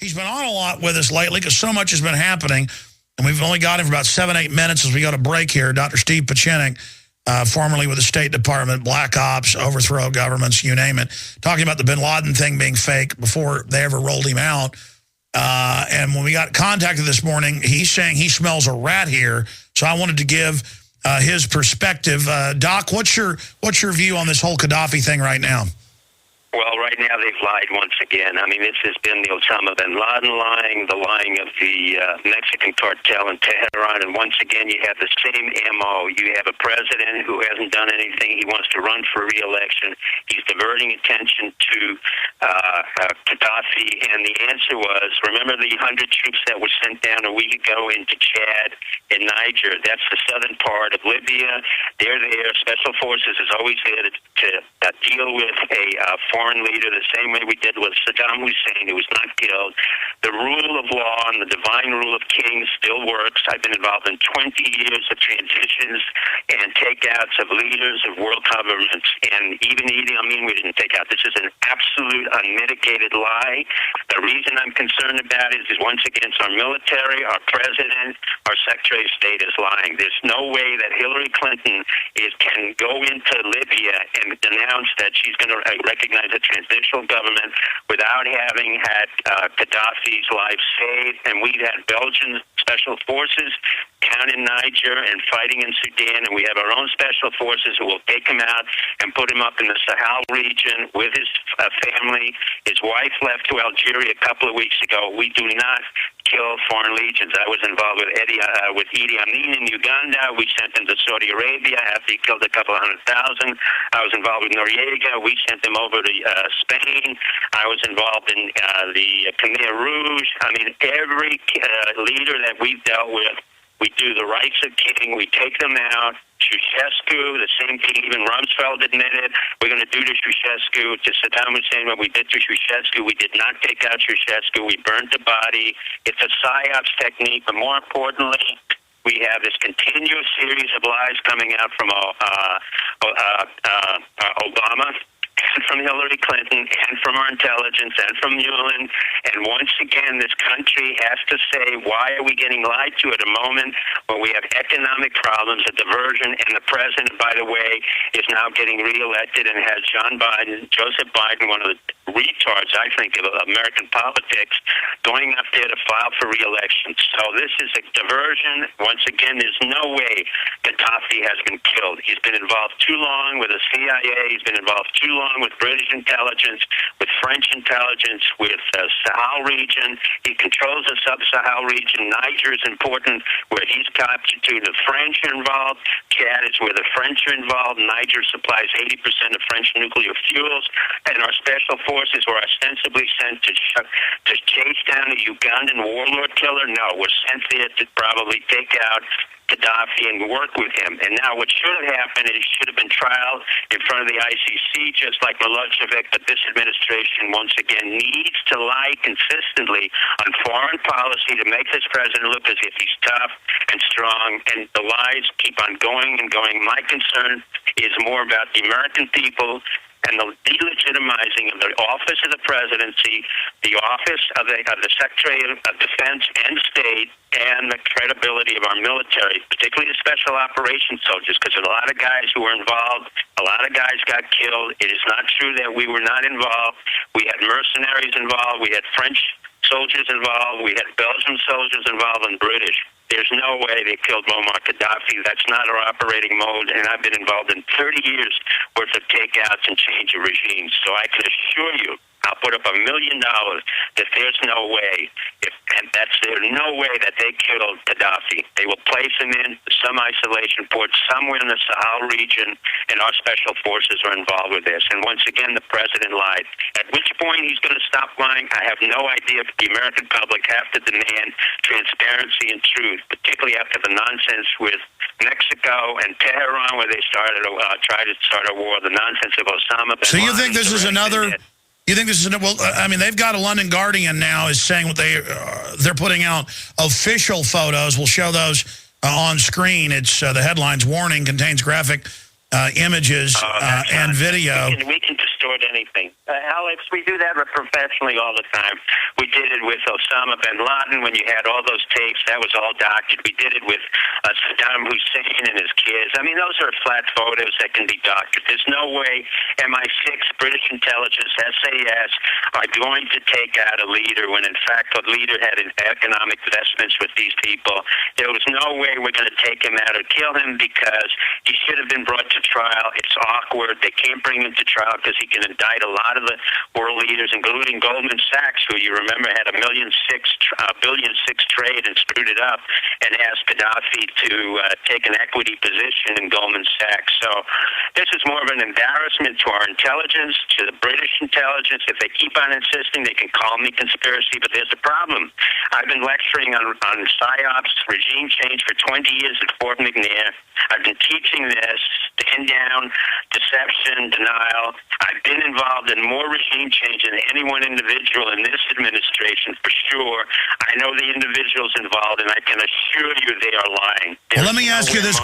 He's been on a lot with us lately because so much has been happening. And we've only got him for about 7-8 minutes as we go to break here. Dr. Steve Pieczenik, formerly with the State Department, black ops, overthrow governments, you name it, talking about the bin Laden thing being fake before they ever rolled him out. And when we got contacted this morning, he's saying he smells a rat here. So I wanted to give his perspective. Doc, what's your view on this whole Gaddafi thing right now? Well, right now they've lied once again. I mean, this has been the Osama bin Laden lying, the lying of the Mexican cartel in Tehran, and once again you have the same MO. You have a president who hasn't done anything. He wants to run for re-election. He's diverting attention to Gaddafi, and the answer was, remember the 100 troops that were sent down a week ago into Chad and Niger? That's the southern part of Libya. They're there. Special Forces is always there to deal with a foreign leader the same way we did with Saddam Hussein, who was not killed. The rule of law and the divine rule of kings still works. I've been involved in 20 years of transitions and takeouts of leaders of world governments, and even Idi Amin we didn't take out. This is an absolute unmitigated lie. The reason I'm concerned about it is once again our military, our president, our Secretary of State is lying. There's no way that Hillary Clinton can go into Libya and announce that she's going to recognize a transitional government without having had Gaddafi's life saved. And we've had Belgian special forces down in Niger and fighting in Sudan, and we have our own special forces who will take him out and put him up in the Sahel region with his family. His wife left to Algeria a couple of weeks ago. We do not kill foreign legions. I was involved with Idi Amin in Uganda. We sent him to Saudi Arabia after he killed a couple of 100,000. I was involved with Noriega. We sent him over to Spain. I was involved in the Khmer Rouge. I mean, every leader that we've dealt with, we do the rights of king. We take them out. Ceausescu, the same thing. Even Rumsfeld admitted we're going to do to Ceausescu, to Saddam Hussein what we did to Ceausescu. We did not take out Ceausescu. We burned the body. It's a psyops technique, but more importantly, we have this continuous series of lies coming out from Obama, and from Hillary Clinton, and from our intelligence, and from Newland. And once again, this country has to say, why are we getting lied to at a moment when we have economic problems, a diversion, and the president, by the way, is now getting reelected and has Joseph Biden, one of the retards, I think, of American politics, going up there to file for reelection. So this is a diversion. Once again, there's no way Gaddafi has been killed. He's been involved too long with the CIA. He's been involved too long with British intelligence, with French intelligence, with the Sahel region. He controls the sub-Sahel region. Niger is important, where he's captured to. The French are involved. Chad is where the French are involved. Niger supplies 80% of French nuclear fuels. And our special forces were ostensibly sent to chase down a Ugandan warlord killer. No, we're sent there to probably take out Gaddafi and work with him. And now what should have happened is he should have been trialed in front of the ICC, just like Milosevic, but this administration once again needs to lie consistently on foreign policy to make this president look as if he's tough and strong, and the lies keep on going and going. My concern is more about the American people and the delegitimizing of the office of the presidency, the office of the Secretary of Defense and State, and the credibility of our military, particularly the special operations soldiers, because there's a lot of guys who were involved. A lot of guys got killed. It is not true that we were not involved. We had mercenaries involved. We had French soldiers involved. We had Belgian soldiers involved, and British. There's no way they killed Muammar Gaddafi. That's not our operating mode, and I've been involved in 30 years worth of takeouts and change of regimes. So I can assure you, I'll put up $1 million that there's no way, there's no way that they killed Gaddafi. They will place him in some isolation port somewhere in the Sahel region, and our special forces are involved with this. And once again, the president lied. At which point he's going to stop lying, I have no idea. But the American public have to demand transparency and truth, particularly after the nonsense with Mexico and Tehran, where they tried to start a war, the nonsense of Osama bin Laden. So you think this is another... You think this is, well, I mean, they've got a London Guardian now is saying what they're putting out official photos. We'll show those on screen. It's the headlines, warning, contains graphic images and video. We can distort anything. Alex, we do that professionally all the time. We did it with Osama bin Laden when you had all those tapes. That was all doctored. We did it with Saddam Hussein and his kids. I mean, those are flat photos that can be doctored. There's no way MI6, British intelligence, SAS are going to take out a leader when, in fact, the leader had economic investments with these people. There was no way we're going to take him out or kill him because he should have been brought to trial. It's awkward. They can't bring him to trial because he can indict a lot of the world leaders, including Goldman Sachs, who you remember had $1.6 billion trade and screwed it up, and asked Gaddafi to take an equity position in Goldman Sachs. So this is more of an embarrassment to our intelligence, to the British intelligence. If they keep on insisting, they can call me conspiracy, but there's a problem. I've been lecturing on PSYOPs, regime change, for 20 years at Fort McNair. I've been teaching this, stand down, deception, denial. I've been involved in more regime change than any one individual in this administration, for sure. I know the individuals involved, and I can assure you they are lying. Well, let me ask you this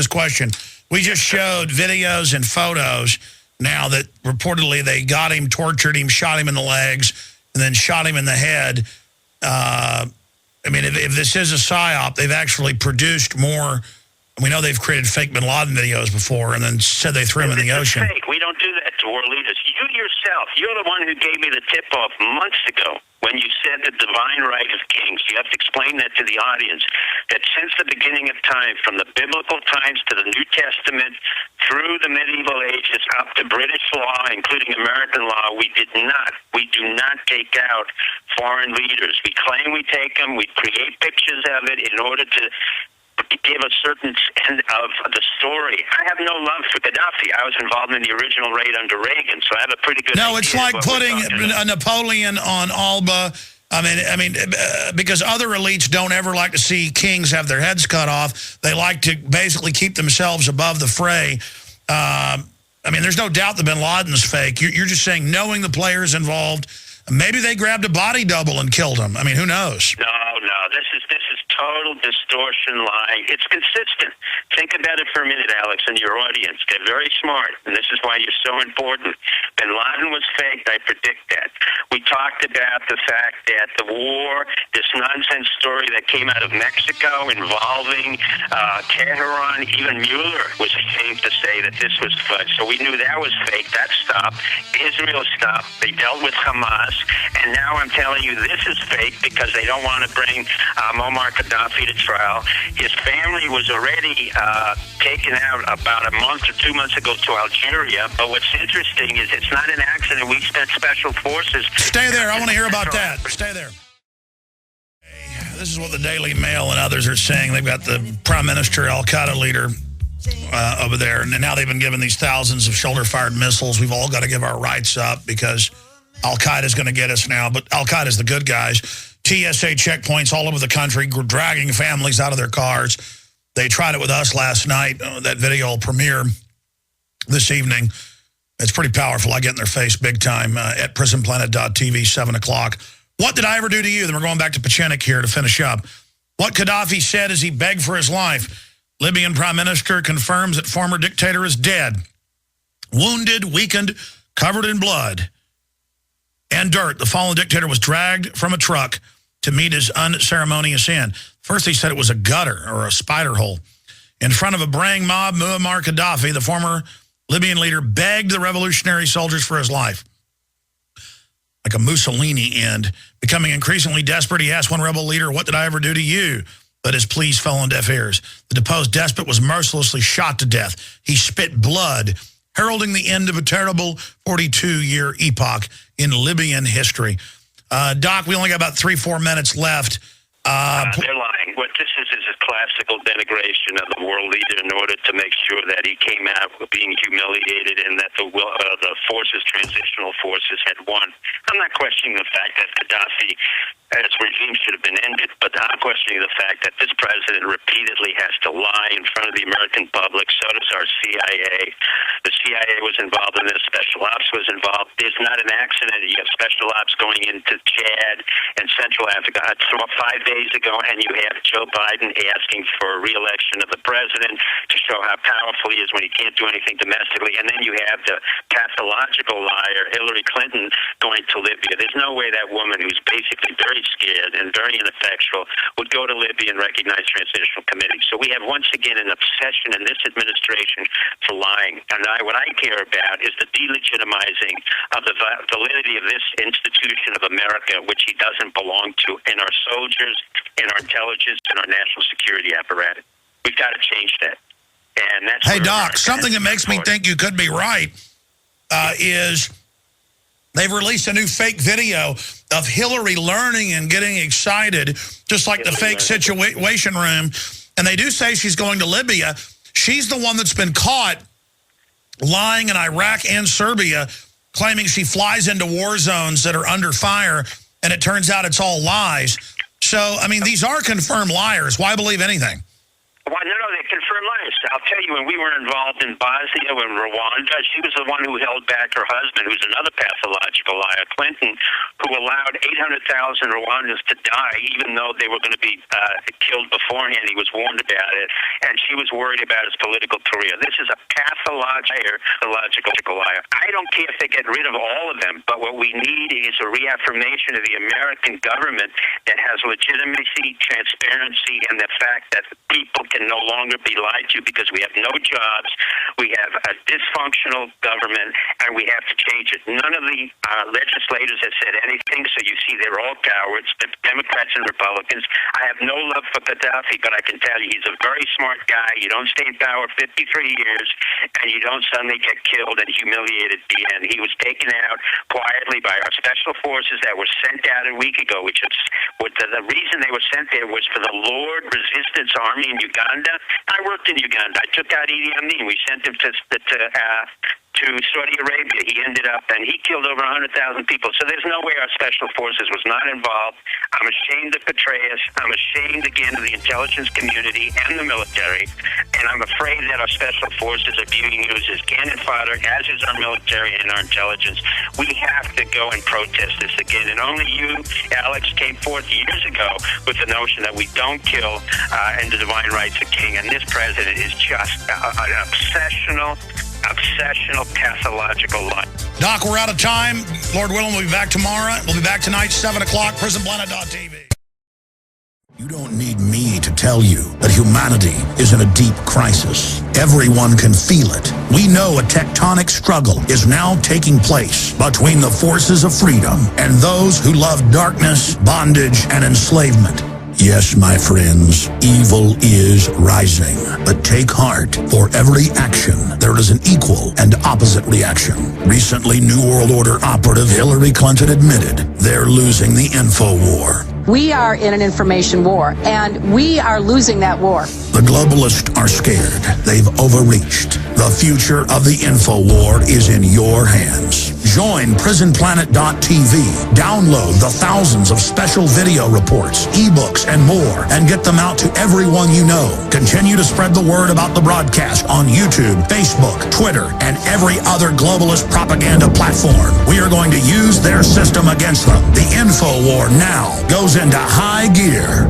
question. We just showed videos and photos now that reportedly they got him, tortured him, shot him in the legs, and then shot him in the head. I mean, if this is a PSYOP, they've actually produced more. We know they've created fake bin Laden videos before and then said they threw him in the ocean. Fake. We don't do that to world leaders. You yourself, you're the one who gave me the tip-off months ago when you said the divine right of kings. You have to explain that to the audience, that since the beginning of time, from the biblical times to the New Testament, through the medieval ages, up to British law, including American law, we do not take out foreign leaders. We claim we take them, we create pictures of it in order to give a certain end of the story. I have no love for Gaddafi. I was involved in the original raid under Reagan, so I have a pretty good idea. No, it's like putting a Napoleon on Alba. I mean, because other elites don't ever like to see kings have their heads cut off. They like to basically keep themselves above the fray. I mean, there's no doubt that bin Laden's fake. You're just saying, knowing the players involved, maybe they grabbed a body double and killed him. I mean, who knows? No. This is total distortion, lying. It's consistent. Think about it for a minute, Alex, and your audience. They're very smart, and this is why you're so important. Bin Laden was faked. I predict that. We talked about the fact that the war, this nonsense story that came out of Mexico involving Tehran, even Mueller was ashamed to say that this was fudge. So we knew that was fake. That stopped. Israel stopped. They dealt with Hamas, and now I'm telling you this is fake because they don't want to bring Muammar Gaddafi to trial. His family was already taken out about a month or 2 months ago to Algeria. But what's interesting is it's not an accident. We spent special forces. Stay there. I want to hear about that. Stay there. This is what the Daily Mail and others are saying. They've got the Prime Minister, Al-Qaeda leader over there. And now they've been given these thousands of shoulder-fired missiles. We've all got to give our rights up because Al-Qaeda is going to get us now. But Al-Qaeda is the good guys. TSA checkpoints all over the country, dragging families out of their cars. They tried it with us last night. That video will premiere this evening. It's pretty powerful. I get in their face big time at prisonplanet.tv, 7 o'clock. What did I ever do to you? Then we're going back to Pieczenik here to finish up. What Gaddafi said as he begged for his life. Libyan Prime Minister confirms that former dictator is dead. Wounded, weakened, covered in blood and dirt. The fallen dictator was dragged from a truck to meet his unceremonious end. First, he said it was a gutter or a spider hole. In front of a braying mob, Muammar Gaddafi, the former Libyan leader, begged the revolutionary soldiers for his life. Like a Mussolini end. Becoming increasingly desperate, he asked one rebel leader, "What did I ever do to you?" But his pleas fell on deaf ears. The deposed despot was mercilessly shot to death. He spit blood, heralding the end of a terrible 42-year epoch in Libyan history. Doc, we only got about 3-4 minutes left. They're lying. What this is a classical denigration of the world leader in order to make sure that he came out being humiliated and that the forces, transitional forces, had won. I'm not questioning the fact that Gaddafi, his regime should have been ended, but not questioning the fact that this president repeatedly has to lie in front of the American public. So does our CIA. The CIA was involved in this. Special Ops was involved. There's not an accident. You have Special Ops going into Chad and Central Africa 5 days ago, and you have Joe Biden asking for a re-election of the president to show how powerful he is when he can't do anything domestically. And then you have the pathological liar, Hillary Clinton, going to Libya. There's no way that woman, who's basically very scared and very ineffectual, would go to Libya and recognize transitional committee. So we have once again an obsession in this administration for lying. And what I care about is the delegitimizing of the validity of this institution of America, which he doesn't belong to, in our soldiers, in our intelligence, in our national security apparatus. We've got to change that. And that's hey, Doc, something that makes me think you could be right is they've released a new fake video of Hillary learning and getting excited, just like the fake situation room. And they do say she's going to Libya. She's the one that's been caught lying in Iraq and Serbia, claiming she flies into war zones that are under fire, and it turns out it's all lies. So, I mean, these are confirmed liars. Why believe anything? Well, no, they confirm liars. I'll tell you, when we were involved in Bosnia, when Rwanda, she was the one who held back her husband, who's another pathological liar, Clinton, who allowed 800,000 Rwandans to die, even though they were going to be killed beforehand. He was warned about it, and she was worried about his political career. This is a pathological liar. I don't care if they get rid of all of them, but what we need is a reaffirmation of the American government that has legitimacy, transparency, and the fact that people can no longer be lied to because we have no jobs, we have a dysfunctional government, and we have to change it. None of the legislators have said anything, so you see they're all cowards, the Democrats and Republicans. I have no love for Gaddafi, but I can tell you he's a very smart guy. You don't stay in power 53 years, and you don't suddenly get killed and humiliated at the end. He was taken out quietly by our special forces that were sent out a week ago, which is what the reason they were sent there was for the Lord Resistance Army in Uganda. I worked in Uganda. I took out Idi Amin. We sent him to Saudi Arabia. He ended up, and he killed over 100,000 people. So there's no way our special forces was not involved. I'm ashamed of Petraeus. I'm ashamed, again, of the intelligence community and the military. And I'm afraid that our special forces are being used as cannon fodder, as is our military and our intelligence. We have to go and protest this again. And only you, Alex, came forth years ago with the notion that we don't kill and the divine rights of king. And this president is just an obsessional, pathological lie. Doc, we're out of time. Lord willing, we'll be back tomorrow. We'll be back tonight, 7 o'clock, prisonplanet.tv. You don't need me to tell you that humanity is in a deep crisis. Everyone can feel it. We know a tectonic struggle is now taking place between the forces of freedom and those who love darkness, bondage, and enslavement. Yes, my friends, evil is rising. But take heart. For every action, there is an equal and opposite reaction. Recently, New World Order operative Hillary Clinton admitted they're losing the info war. We are in an information war, and we are losing that war. The globalists are scared. They've overreached. The future of the info war is in your hands. Join prisonplanet.tv. Download the thousands of special video reports, ebooks, and more, and get them out to everyone you know. Continue to spread the word about the broadcast on YouTube, Facebook, Twitter, and every other globalist propaganda platform. We are going to use their system against them. The info war now goes into high gear.